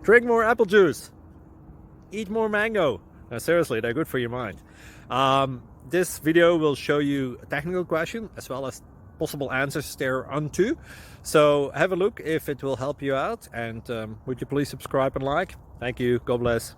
Drink more apple juice. Eat more mango. No, seriously, they're good for your mind. This video will show you a technical question as well as possible answers thereunto. So have a look if it will help you out, and would you please subscribe and like? Thank you. God bless.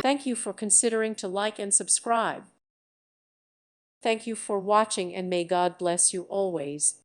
Thank you for considering to like and subscribe. Thank you for watching, and may God bless you always.